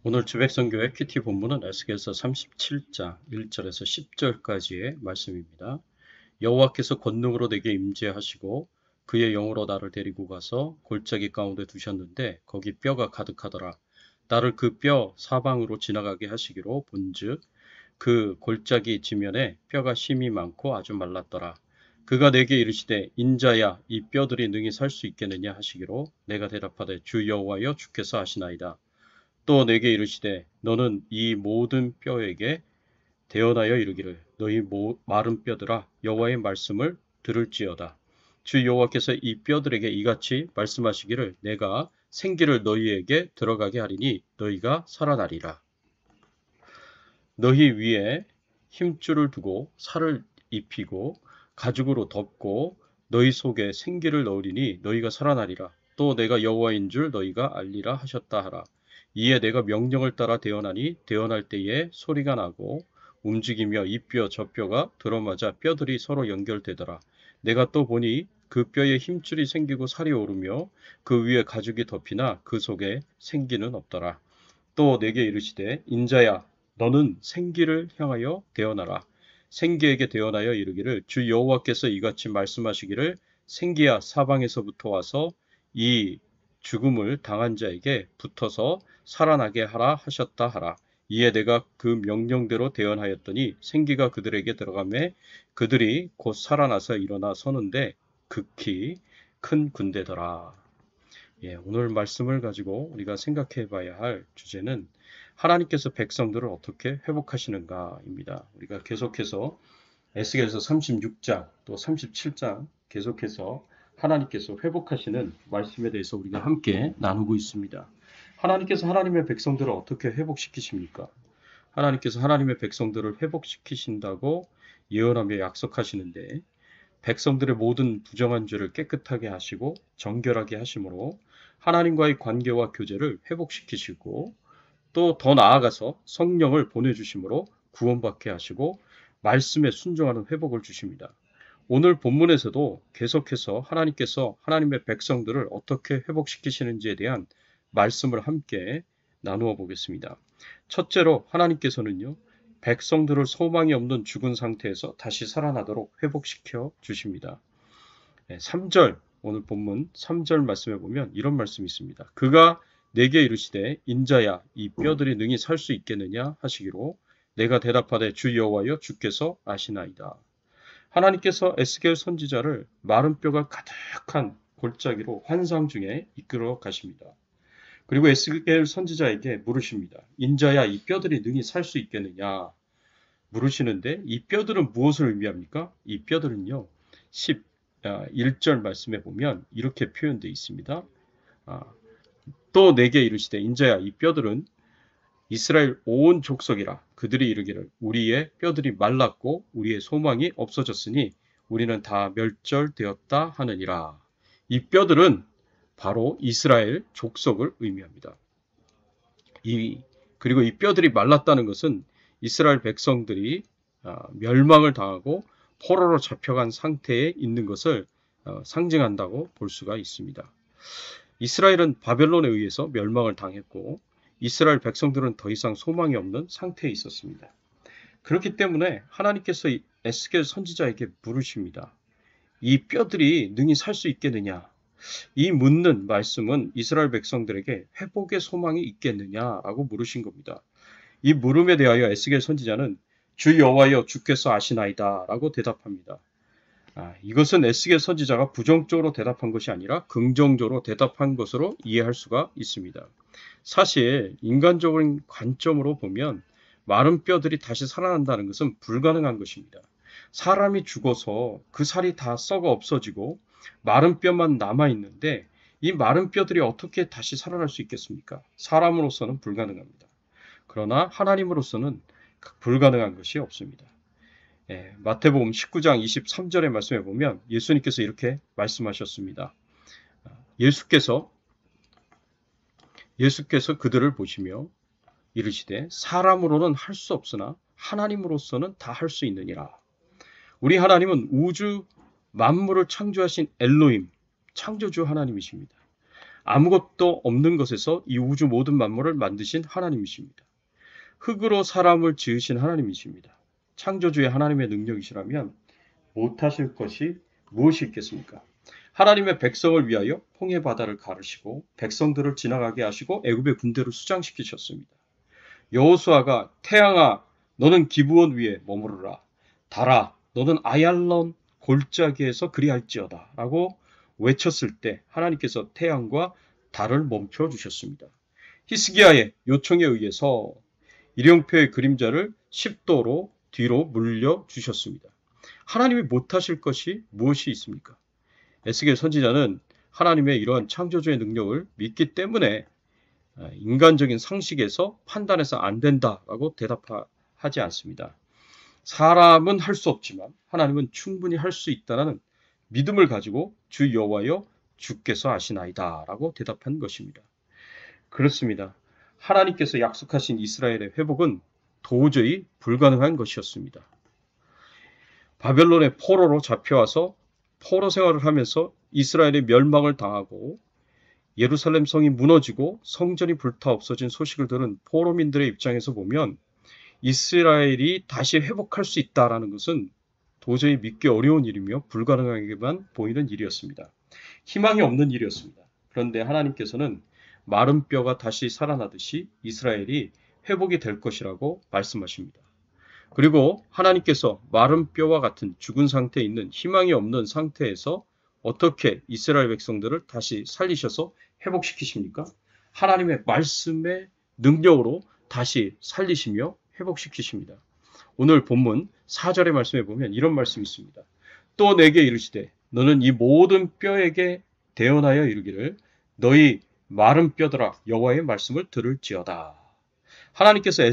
오늘 주백성교회 큐티 본문은 에스겔서 37장 1절에서 10절까지의 말씀입니다. 여호와께서 권능으로 내게 임재하시고 그의 영으로 나를 데리고 가서 골짜기 가운데 두셨는데 거기 뼈가 가득하더라. 나를 그 뼈 사방으로 지나가게 하시기로 본즉 그 골짜기 지면에 뼈가 심이 많고 아주 말랐더라. 그가 내게 이르시되 인자야 이 뼈들이 능히 살 수 있겠느냐 하시기로 내가 대답하되 주 여호와여 주께서 아시나이다. 또 내게 이르시되 너는 이 모든 뼈에게 대언하여 이르기를 너희 마른 뼈들아 여호와의 말씀을 들을지어다. 주 여호와께서 이 뼈들에게 이같이 말씀하시기를 내가 생기를 너희에게 들어가게 하리니 너희가 살아나리라. 너희 위에 힘줄을 두고 살을 입히고 가죽으로 덮고 너희 속에 생기를 넣으리니 너희가 살아나리라. 또 내가 여호와인 줄 너희가 알리라 하셨다 하라. 이에 내가 명령을 따라 대언하니 대언할 때에 소리가 나고 움직이며 이 뼈 저 뼈가 들어맞아 뼈들이 서로 연결되더라. 내가 또 보니 그 뼈에 힘줄이 생기고 살이 오르며 그 위에 가죽이 덮이나 그 속에 생기는 없더라. 또 내게 이르시되 인자야 너는 생기를 향하여 대언하라. 생기에게 대언하여 이르기를 주 여호와께서 이같이 말씀하시기를 생기야 사방에서부터 와서 이 죽음을 당한 자에게 붙어서 살아나게 하라 하셨다 하라. 이에 내가 그 명령대로 대언하였더니 생기가 그들에게 들어가매 그들이 곧 살아나서 일어나 서는데 극히 큰 군대더라. 오늘 말씀을 가지고 우리가 생각해 봐야 할 주제는 하나님께서 백성들을 어떻게 회복하시는가입니다. 우리가 계속해서 에스겔서 36장 또 37장 계속해서 하나님께서 회복하시는 말씀에 대해서 우리가 함께 나누고 있습니다. 하나님께서 하나님의 백성들을 어떻게 회복시키십니까? 하나님께서 하나님의 백성들을 회복시키신다고 예언하며 약속하시는데 백성들의 모든 부정한 죄를 깨끗하게 하시고 정결하게 하심으로 하나님과의 관계와 교제를 회복시키시고 또 더 나아가서 성령을 보내주심으로 구원받게 하시고 말씀에 순종하는 회복을 주십니다. 오늘 본문에서도 계속해서 하나님께서 하나님의 백성들을 어떻게 회복시키시는지에 대한 말씀을 함께 나누어 보겠습니다. 첫째로 하나님께서는요, 백성들을 소망이 없는 죽은 상태에서 다시 살아나도록 회복시켜 주십니다. 3절, 오늘 본문 3절 말씀에 보면 이런 말씀이 있습니다. 그가 내게 이르시되 인자야 이 뼈들이 능히 살 수 있겠느냐 하시기로 내가 대답하되 주 여호와여 주께서 아시나이다. 하나님께서 에스겔 선지자를 마른 뼈가 가득한 골짜기로 환상 중에 이끌어 가십니다. 그리고 에스겔 선지자에게 물으십니다. 인자야 이 뼈들이 능히 살 수 있겠느냐 물으시는데 이 뼈들은 무엇을 의미합니까? 이 뼈들은요 11절 말씀에 보면 이렇게 표현되어 있습니다. 또 내게 이르시되 인자야 이 뼈들은 이스라엘 온 족속이라 그들이 이르기를 우리의 뼈들이 말랐고 우리의 소망이 없어졌으니 우리는 다 멸절되었다 하느니라. 이 뼈들은 바로 이스라엘 족속을 의미합니다. 그리고 이 뼈들이 말랐다는 것은 이스라엘 백성들이 멸망을 당하고 포로로 잡혀간 상태에 있는 것을 상징한다고 볼 수가 있습니다. 이스라엘은 바벨론에 의해서 멸망을 당했고 이스라엘 백성들은 더 이상 소망이 없는 상태에 있었습니다. 그렇기 때문에 하나님께서 에스겔 선지자에게 물으십니다. 이 뼈들이 능히 살 수 있겠느냐? 이 묻는 말씀은 이스라엘 백성들에게 회복의 소망이 있겠느냐라고 물으신 겁니다. 이 물음에 대하여 에스겔 선지자는 주 여호와여 주께서 아시나이다 라고 대답합니다. 이것은 에스겔 선지자가 부정적으로 대답한 것이 아니라 긍정적으로 대답한 것으로 이해할 수가 있습니다. 사실 인간적인 관점으로 보면 마른 뼈들이 다시 살아난다는 것은 불가능한 것입니다. 사람이 죽어서 그 살이 다 썩어 없어지고 마른 뼈만 남아있는데 이 마른 뼈들이 어떻게 다시 살아날 수 있겠습니까? 사람으로서는 불가능합니다. 그러나 하나님으로서는 불가능한 것이 없습니다. 마태복음 19장 23절의 말씀에 보면 예수님께서 이렇게 말씀하셨습니다. 예수께서 그들을 보시며 이르시되 사람으로는 할 수 없으나 하나님으로서는 다 할 수 있느니라. 우리 하나님은 우주 만물을 창조하신 엘로힘, 창조주 하나님이십니다. 아무것도 없는 것에서 이 우주 모든 만물을 만드신 하나님이십니다. 흙으로 사람을 지으신 하나님이십니다. 창조주의 하나님의 능력이시라면 못하실 것이 무엇이 있겠습니까? 하나님의 백성을 위하여 홍해 바다를 가르시고 백성들을 지나가게 하시고 애굽의 군대를 수장시키셨습니다. 여호수아가 태양아 너는 기브온 위에 머무르라. 달아 너는 아얄론 골짜기에서 그리할지어다 라고 외쳤을 때 하나님께서 태양과 달을 멈춰 주셨습니다. 히스기야의 요청에 의해서 일용표의 그림자를 10도로 뒤로 물려 주셨습니다. 하나님이 못하실 것이 무엇이 있습니까? 에스겔 선지자는 하나님의 이러한 창조주의 능력을 믿기 때문에 인간적인 상식에서 판단해서 안 된다라고 대답하지 않습니다. 사람은 할 수 없지만 하나님은 충분히 할 수 있다는 믿음을 가지고 주 여호와여 주께서 아시나이다 라고 대답한 것입니다. 그렇습니다. 하나님께서 약속하신 이스라엘의 회복은 도저히 불가능한 것이었습니다. 바벨론의 포로로 잡혀와서 포로 생활을 하면서 이스라엘의 멸망을 당하고 예루살렘 성이 무너지고 성전이 불타 없어진 소식을 들은 포로민들의 입장에서 보면 이스라엘이 다시 회복할 수 있다는 것은 도저히 믿기 어려운 일이며 불가능하게만 보이는 일이었습니다. 희망이 없는 일이었습니다. 그런데 하나님께서는 마른 뼈가 다시 살아나듯이 이스라엘이 회복이 될 것이라고 말씀하십니다. 그리고 하나님께서 마른 뼈와 같은 죽은 상태에 있는 희망이 없는 상태에서 어떻게 이스라엘 백성들을 다시 살리셔서 회복시키십니까? 하나님의 말씀의 능력으로 다시 살리시며 회복시키십니다. 오늘 본문 4절의 말씀에 보면 이런 말씀이 있습니다. 또 내게 이르시되 너는 이 모든 뼈에게 대언하여 이르기를 너희 마른 뼈들아 여호와의 말씀을 들을지어다. 하나님께서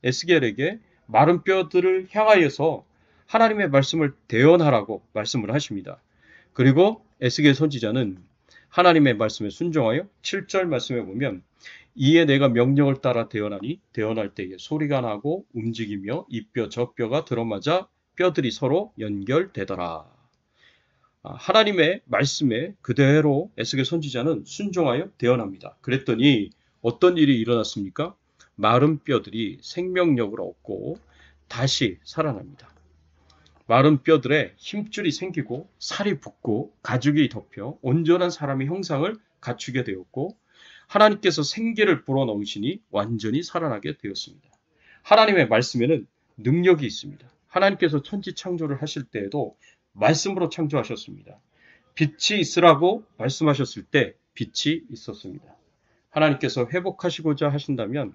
에스겔에게 마른 뼈들을 향하여서 하나님의 말씀을 대언하라고 말씀을 하십니다. 그리고 에스겔 선지자는 하나님의 말씀에 순종하여 7절 말씀에 보면 이에 내가 명령을 따라 대언하니 대언할 때에 소리가 나고 움직이며 이 뼈 저 뼈가 들어맞아 뼈들이 서로 연결되더라. 하나님의 말씀에 그대로 에스겔 선지자는 순종하여 대언합니다. 그랬더니 어떤 일이 일어났습니까? 마른 뼈들이 생명력을 얻고 다시 살아납니다. 마른 뼈들에 힘줄이 생기고 살이 붙고 가죽이 덮여 온전한 사람의 형상을 갖추게 되었고 하나님께서 생기를 불어넣으시니 완전히 살아나게 되었습니다. 하나님의 말씀에는 능력이 있습니다. 하나님께서 천지 창조를 하실 때에도 말씀으로 창조하셨습니다. 빛이 있으라고 말씀하셨을 때 빛이 있었습니다. 하나님께서 회복하시고자 하신다면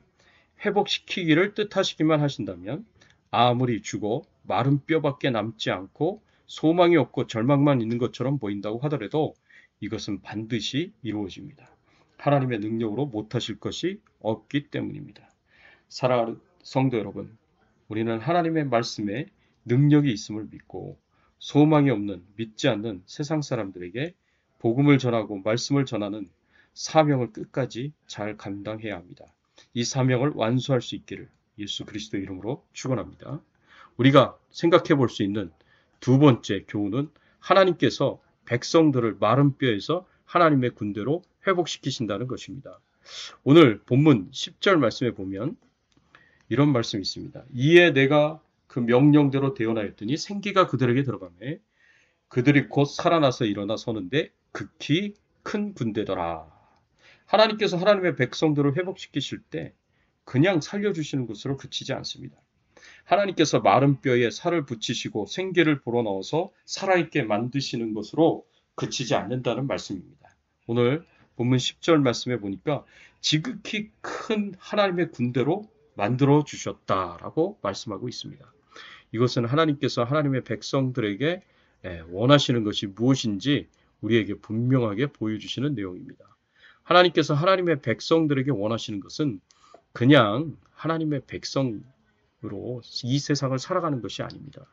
회복시키기를 뜻하시기만 하신다면 아무리 죽어 마른 뼈밖에 남지 않고 소망이 없고 절망만 있는 것처럼 보인다고 하더라도 이것은 반드시 이루어집니다. 하나님의 능력으로 못하실 것이 없기 때문입니다. 사랑하는 성도 여러분, 우리는 하나님의 말씀에 능력이 있음을 믿고 소망이 없는 믿지 않는 세상 사람들에게 복음을 전하고 말씀을 전하는 사명을 끝까지 잘 감당해야 합니다. 이 사명을 완수할 수 있기를 예수 그리스도 이름으로 축원합니다. 우리가 생각해 볼 수 있는 두 번째 교훈은 하나님께서 백성들을 마른 뼈에서 하나님의 군대로 회복시키신다는 것입니다. 오늘 본문 10절 말씀에 보면 이런 말씀이 있습니다. 이에 내가 그 명령대로 대언하였더니 생기가 그들에게 들어가매 그들이 곧 살아나서 일어나 서는데 극히 큰 군대더라. 하나님께서 하나님의 백성들을 회복시키실 때 그냥 살려주시는 것으로 그치지 않습니다. 하나님께서 마른 뼈에 살을 붙이시고 생기를 불어넣어서 살아있게 만드시는 것으로 그치지 않는다는 말씀입니다. 오늘 본문 10절 말씀에 보니까 지극히 큰 하나님의 군대로 만들어 주셨다라고 말씀하고 있습니다. 이것은 하나님께서 하나님의 백성들에게 원하시는 것이 무엇인지 우리에게 분명하게 보여주시는 내용입니다. 하나님께서 하나님의 백성들에게 원하시는 것은 그냥 하나님의 백성으로 이 세상을 살아가는 것이 아닙니다.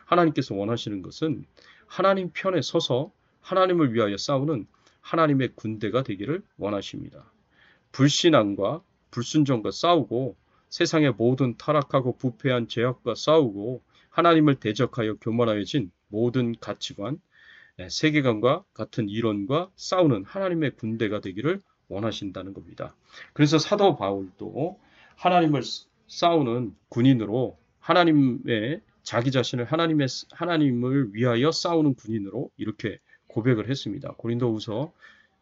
하나님께서 원하시는 것은 하나님 편에 서서 하나님을 위하여 싸우는 하나님의 군대가 되기를 원하십니다. 불신앙과 불순종과 싸우고 세상의 모든 타락하고 부패한 죄악과 싸우고 하나님을 대적하여 교만하여진 모든 가치관, 세계관과 같은 이론과 싸우는 하나님의 군대가 되기를 원하신다는 겁니다. 그래서 사도 바울도 하나님을 싸우는 군인으로 하나님의 자기 자신을 하나님을 위하여 싸우는 군인으로 이렇게 고백을 했습니다. 고린도후서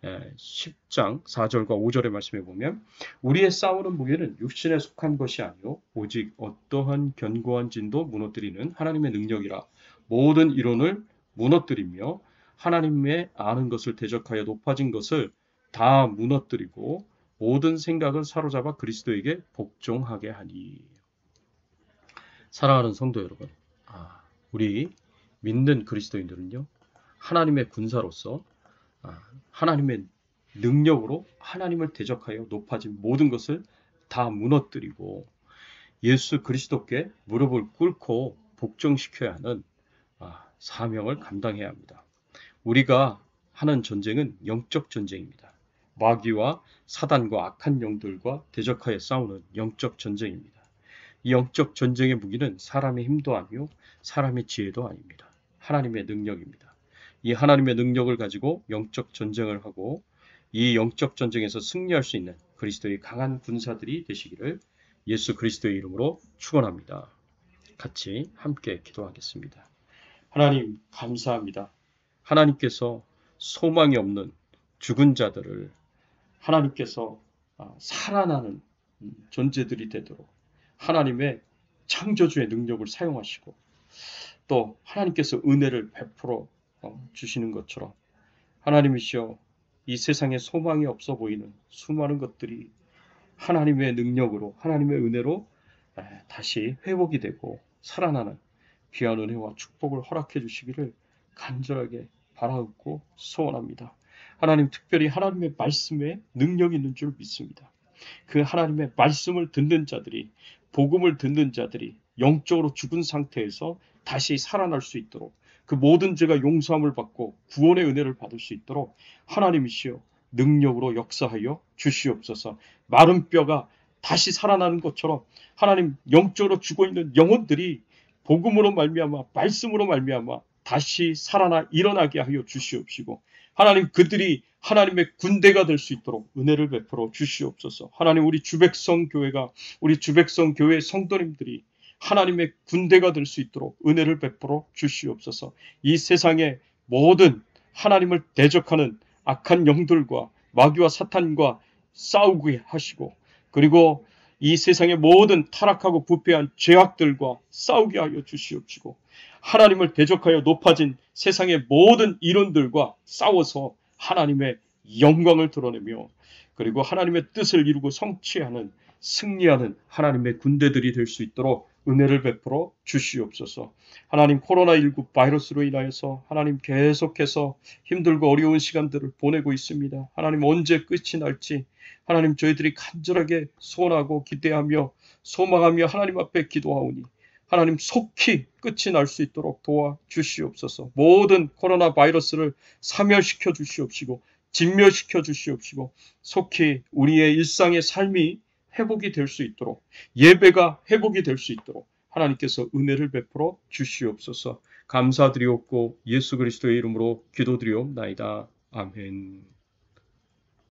10장 4절과 5절의 말씀에 보면 우리의 싸우는 무게는 육신에 속한 것이 아니요 오직 어떠한 견고한 진도 무너뜨리는 하나님의 능력이라 모든 이론을 무너뜨리며 하나님의 아는 것을 대적하여 높아진 것을 다 무너뜨리고 모든 생각을 사로잡아 그리스도에게 복종하게 하니. 사랑하는 성도 여러분, 우리 믿는 그리스도인들은요 하나님의 군사로서 하나님의 능력으로 하나님을 대적하여 높아진 모든 것을 다 무너뜨리고 예수 그리스도께 무릎을 꿇고 복종시켜야 하는 사명을 감당해야 합니다. 우리가 하는 전쟁은 영적 전쟁입니다. 마귀와 사단과 악한 영들과 대적하여 싸우는 영적 전쟁입니다. 이 영적 전쟁의 무기는 사람의 힘도 아니요 사람의 지혜도 아닙니다. 하나님의 능력입니다. 이 하나님의 능력을 가지고 영적 전쟁을 하고 이 영적 전쟁에서 승리할 수 있는 그리스도의 강한 군사들이 되시기를 예수 그리스도의 이름으로 축원합니다. 같이 함께 기도하겠습니다. 하나님 감사합니다. 하나님께서 소망이 없는 죽은 자들을 하나님께서 살아나는 존재들이 되도록 하나님의 창조주의 능력을 사용하시고 또 하나님께서 은혜를 베풀어 주시는 것처럼 하나님이시여 이 세상에 소망이 없어 보이는 수많은 것들이 하나님의 능력으로 하나님의 은혜로 다시 회복이 되고 살아나는 귀한 은혜와 축복을 허락해 주시기를 간절하게 바라옵고 소원합니다. 하나님 특별히 하나님의 말씀에 능력이 있는 줄 믿습니다. 그 하나님의 말씀을 듣는 자들이 복음을 듣는 자들이 영적으로 죽은 상태에서 다시 살아날 수 있도록 그 모든 죄가 용서함을 받고 구원의 은혜를 받을 수 있도록 하나님이시여 능력으로 역사하여 주시옵소서. 마른 뼈가 다시 살아나는 것처럼 하나님 영적으로 죽어있는 영혼들이 복음으로 말미암아 말씀으로 말미암아 다시 살아나 일어나게 하여 주시옵시고 하나님 그들이 하나님의 군대가 될 수 있도록 은혜를 베풀어 주시옵소서. 하나님 우리 주백성 교회가 우리 주백성 교회 성도님들이 하나님의 군대가 될 수 있도록 은혜를 베풀어 주시옵소서. 이 세상의 모든 하나님을 대적하는 악한 영들과 마귀와 사탄과 싸우게 하시고 그리고 이 세상의 모든 타락하고 부패한 죄악들과 싸우게 하여 주시옵시고 하나님을 대적하여 높아진 세상의 모든 이론들과 싸워서 하나님의 영광을 드러내며 그리고 하나님의 뜻을 이루고 성취하는 승리하는 하나님의 군대들이 될 수 있도록 은혜를 베풀어 주시옵소서. 하나님 코로나19 바이러스로 인하여서 하나님 계속해서 힘들고 어려운 시간들을 보내고 있습니다. 하나님 언제 끝이 날지 하나님 저희들이 간절하게 소원하고 기대하며 소망하며 하나님 앞에 기도하오니 하나님 속히 끝이 날 수 있도록 도와주시옵소서. 모든 코로나 바이러스를 사멸시켜 주시옵시고 진멸시켜 주시옵시고 속히 우리의 일상의 삶이 회복이 될 수 있도록 예배가 회복이 될 수 있도록 하나님께서 은혜를 베풀어 주시옵소서. 감사드리옵고 예수 그리스도의 이름으로 기도드리옵나이다. 아멘.